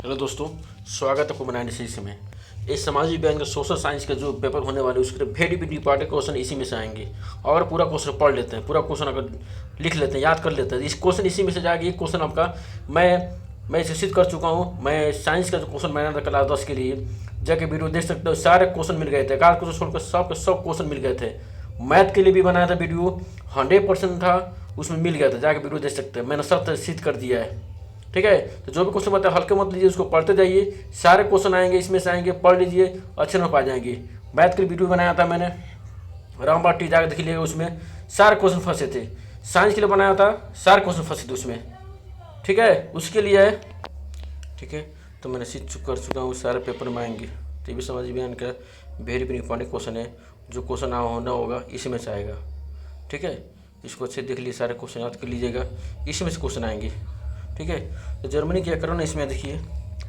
Hello दोस्तों, स्वागत है आपको 96 में। इस सामाजिक विज्ञान का सोशल साइंस का जो पेपर होने वाले उसके वेरी वेरी इंपॉर्टेंट क्वेश्चन इसी में से आएंगे। अगर पूरा क्वेश्चन पढ़ लेते हैं, पूरा क्वेश्चन अगर लिख लेते हैं, याद कर लेते हैं, इस क्वेश्चन इसी में से जाएगा। ये क्वेश्चन आपका मैं शिक्षित कर चुका हूँ। मैं साइंस का जो क्वेश्चन बनाया था क्लास 10 के लिए, जाके वीडियो देख सकते हो। सारे क्वेश्चन मिल गए थे, एकाध क्वेश्चन छोड़कर सब के सब क्वेश्चन मिल गए थे। मैथ के लिए भी बनाया था वीडियो, 100% था, उसमें मिल गया था, जाके वीडियो देख सकते हैं। मैंने सब सिद्ध कर दिया है। ठीक है, तो जो भी क्वेश्चन बताए हल्के मत लीजिए, उसको पढ़ते जाइए। सारे क्वेश्चन आएंगे, इसमें से आएंगे, पढ़ लीजिए, अच्छे नंबर पा जाएंगे। मैथ के लिए वीडियो बनाया था मैंने, रामबाग टी जाकर देख लीजिएगा, उसमें सारे क्वेश्चन फंसे थे। साइंस के लिए बनाया था, सारे क्वेश्चन फंसे थे उसमें। ठीक है, उसके लिए है। ठीक है, तो मैंने कर चुका हूँ, सारे पेपर में आएंगे। तो ये भी समझ में का वेरी वेरी इंपॉर्टेंट क्वेश्चन है। जो क्वेश्चन होना होगा इसी में से आएगा। ठीक है, इसको अच्छे देख लीजिए, सारे क्वेश्चन याद कर लीजिएगा, इसी में से क्वेश्चन आएंगे। ठीक है, तो जर्मनी क्या करो ना, इसमें देखिए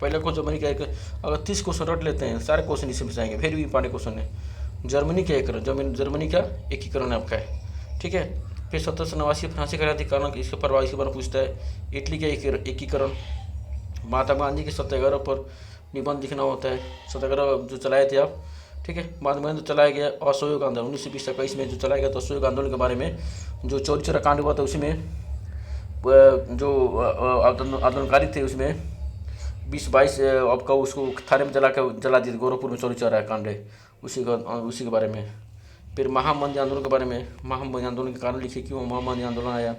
पहले को जर्मनी क्या अगर 30 क्वेश्चन रट लेते हैं, सारे क्वेश्चन इसी में से आएंगे। फिर भी इंपॉर्टेंट क्वेश्चन है। जर्मनी क्या करो, जर्मनी का एकीकरण आपका है। ठीक है, फिर 1789 फ्रांसी क्रांतिकारण इसके परवाह इसके बारे में पूछता है। इटली का एकीकरण, महात्मा गांधी के सत्याग्रह पर निबंध लिखना होता है। सत्याग्रह जो चलाए थे आप, ठीक है, महात्मा गांधी जो चलाया गया। असहयोग आंदोलन 1920-21 में जो चलाया गया, तो असहयोग आंदोलन के बारे में जो चोरी चोरा कांड हुआ था, उसी में जो आंदोलनकारी थे उसमें 20-22 आपका उसको थाने में जला दिए, गोरखपुर में चोरी चोरा कांड है, उसी के बारे में। फिर महामंदी आंदोलन के बारे में, महामंदी आंदोलन के कारण लिखे, क्यों महामंदी आंदोलन आया।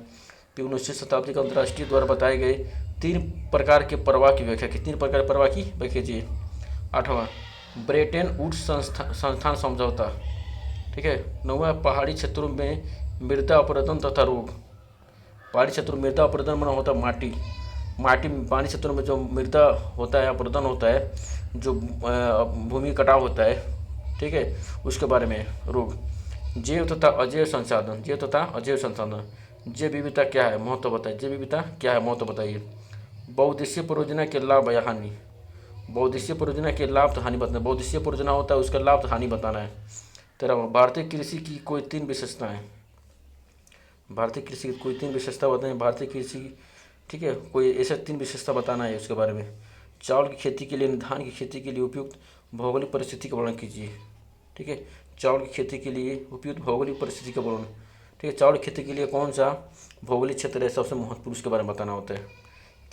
फिर 19वीं शताब्दी का अंतर्राष्ट्रीय द्वारा बताए गए 3 प्रकार के प्रवाह की व्याख्या की। 3 प्रकार के प्रवाह की व्याख्या कीजिए। 8वां ब्रेटन वुड्स संस्थान समझौता। ठीक है। 9वां पहाड़ी क्षेत्रों में मृदा अपरदन तथा रोग। पहाड़ी क्षेत्रों में मृदा अपरदन बना होता है माटी पहाड़ी क्षेत्रों में जो मृदा होता है, अपरदन होता है, जो भूमि कटाव होता है, ठीक है, उसके बारे में। रोग, जैव तथा अजैव संसाधन। जैव विविधता क्या है, महत्व बताइए। जैव विविधता क्या है, महत्व बताइए। बहुउद्देशीय परियोजना के लाभ या हानि। बहुउद्देशीय परियोजना के लाभ तो हानि बताना। बहुउद्देशीय परियोजना होता है, उसका लाभ तो हानि बताना है। 13वां भारतीय कृषि की कोई 3 विशेषताएं। भारतीय कृषि की कोई 3 विशेषता बताएं। भारतीय कृषि, ठीक है, कोई ऐसा 3 विशेषता बताना है उसके बारे में। चावल की खेती के लिए, धान की खेती के लिए उपयुक्त भौगोलिक परिस्थिति का वर्णन कीजिए। ठीक है, चावल की खेती के लिए उपयुक्त भौगोलिक परिस्थिति का वर्णन। ठीक है, चावल की खेती के लिए कौन सा भौगोलिक क्षेत्र है सबसे महत्वपूर्ण, उसके बारे में बताना होता है।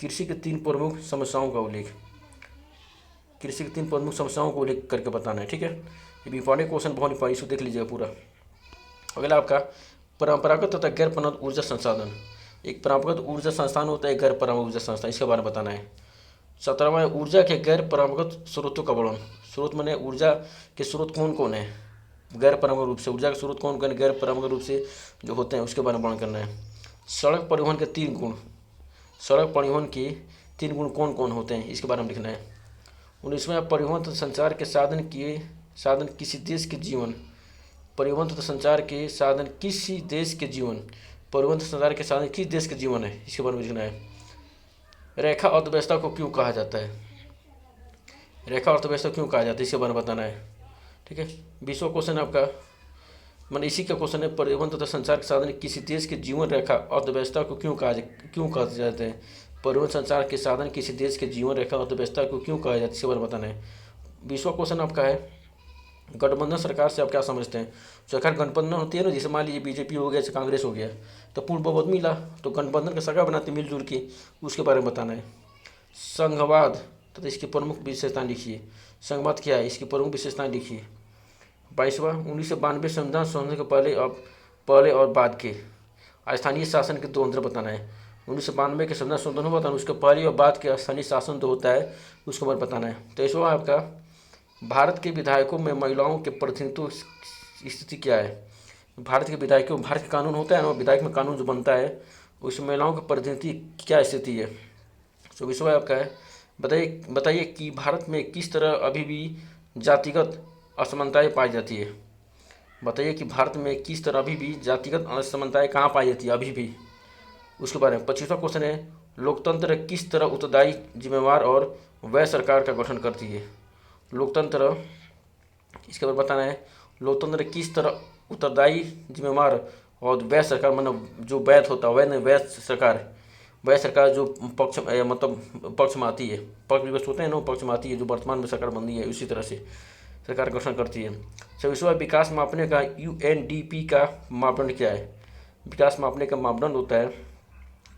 कृषि के 3 प्रमुख समस्याओं का उल्लेख। कृषि की 3 प्रमुख समस्याओं को उल्लेख करके बताना है। ठीक है, ये भी इंपॉर्टेंट क्वेश्चन, बहुत इंपॉर्टेंट, इसको देख लीजिएगा पूरा। अगला आपका परंपरागत तथा गैर परंपरागत ऊर्जा संसाधन। एक परंपरागत ऊर्जा संस्थान होता है, गैर परंपरागत ऊर्जा संस्थान, इसके बारे में बताना है। 17वां ऊर्जा के गैर परंपरागत स्रोतों का वर्णन। स्रोत माने ऊर्जा के स्रोत कौन कौन है, गैर परंपरागत रूप से ऊर्जा के स्रोत कौन कौन गैर परंपरागत रूप से जो होते हैं, उसके बारे में वर्णन करना है। सड़क परिवहन के 3 गुण। सड़क परिवहन के 3 गुण कौन कौन होते हैं, इसके बारे में लिखना है। 19वां परिवहन तथा संचार के साधन किसी देश के जीवन। परिवहन तथा संचार के साधन किसी देश के जीवन। परिवहन तथा संचार के साधन किस देश के जीवन है, इसके बारे में लिखना है। रेखा अर्थव्यवस्था को क्यों कहा जाता है। रेखा अर्थव्यवस्था क्यों कहा जाता है, इसके बारे में बताना है। ठीक है, 20वां क्वेश्चन आपका मन इसी का क्वेश्चन है। परिवहन तथा संचार के साधन किसी देश के जीवन रेखा अर्थव्यवस्था को क्यों कहा जाता है। परिवहन संचार के साधन किसी देश के जीवन रेखा अर्थव्यवस्था को क्यों कहा जाता है, इसके बारे में बताना है। 20वां क्वेश्चन आपका है गठबंधन सरकार से आप क्या समझते हैं। सरकार गठबंधन होती है ना, जैसे मान लीजिए बीजेपी हो गया, जैसे कांग्रेस हो गया, तो पूर्ण बहुमत मिला, तो गठबंधन का सरकार बनाते मिलजुल के, उसके बारे में बताना है। संघवाद तथा इसकी प्रमुख विशेषताएं लिखिए। संघवाद क्या है, इसकी प्रमुख विशेषताएं लिखिए। 22वां 1992 संविधान संशोधन के पहले और बाद के स्थानीय शासन के 2 अंतर बताना है। 1992 के संविधान संशोधन हुआ था, उसके पहले और बाद के स्थानीय शासन जो होता है, उसके बारे में बताना है। 23वां आपका भारत के विधायकों में महिलाओं के प्रतिनिधित्व स्थिति क्या है। भारत के विधायकों, भारत का कानून होता है ना, विधायक में कानून जो बनता है, उसमें महिलाओं के प्रतिनिधित्व क्या स्थिति है। 24वां आपका है बताइए कि भारत में किस तरह अभी भी जातिगत असमानताएं पाई जाती है। बताइए कि भारत में किस तरह अभी भी जातिगत असमानताएं कहाँ पाई जाती है अभी भी, उसके बारे में। 25वां क्वेश्चन है लोकतंत्र किस तरह उत्तरदायी, जिम्मेवार और वह सरकार का गठन करती है। लोकतंत्र, इसके बारे में बताना है। लोकतंत्र किस तरह उत्तरदायी, जिम्मेवार और वैध सरकार, मतलब जो वैध होता है, वैध सरकार, वह सरकार जो पक्ष मतलब पक्ष में आती है, पक्ष विपक्ष होते हैं ना, पक्ष में आती है, जो वर्तमान में सरकार बंदी है उसी तरह से सरकार गठन करती है। 26वां विकास मापने का यूएनडीपी का मापदंड क्या है? विकास मापने का मापदंड होता है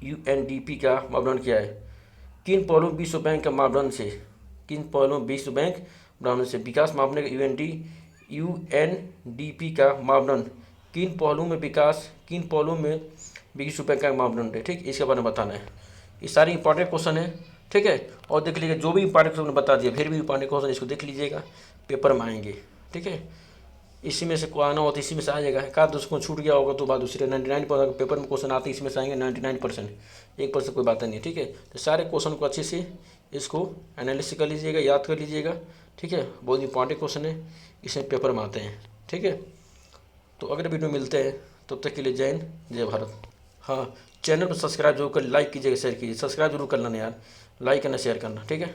यूएनडीपी का मापदंड क्या है? किन पहलुओं विश्व बैंक का मापदंड से, किन पहलुओं विश्व बैंक मापदंड से विकास मापने का यूएनडीपी का मापदंड किन पहलुओं में विश्व बैंक का मापदंड है, ठीक, इसके बारे में बताना है। ये सारे इंपॉर्टेंट क्वेश्चन है, ठीक है। और देख लीजिएगा जो भी इंपॉर्टेंट क्वेश्चन बता दिया, फिर भी इंपॉर्टेंट क्वेश्चन इसको देख लीजिएगा, पेपर में आएंगे, ठीक है। इसी में से को आना हो तो इसी में से आ जाएगा, का दोस्तों छूट गया होगा तो बात दूसरे। 99% पेपर में क्वेश्चन आते हैं, इसमें से आएंगे 99%, 1% कोई बात नहीं है, ठीक है। तो सारे क्वेश्चन को अच्छे से इसको एनालिसिस कर लीजिएगा, याद कर लीजिएगा, ठीक है। बहुत इंपॉर्टेंट क्वेश्चन है, इसमें पेपर में आते हैं, ठीक है। तो अगले वीडियो में मिलते हैं, तब तक के लिए जय हिंद, जय भारत। हाँ, चैनल पर सब्सक्राइब जरूर कर, लाइक कीजिएगा, शेयर कीजिए, सब्सक्राइब जरूर कर लेना यार, लाइक करना, शेयर करना, ठीक है।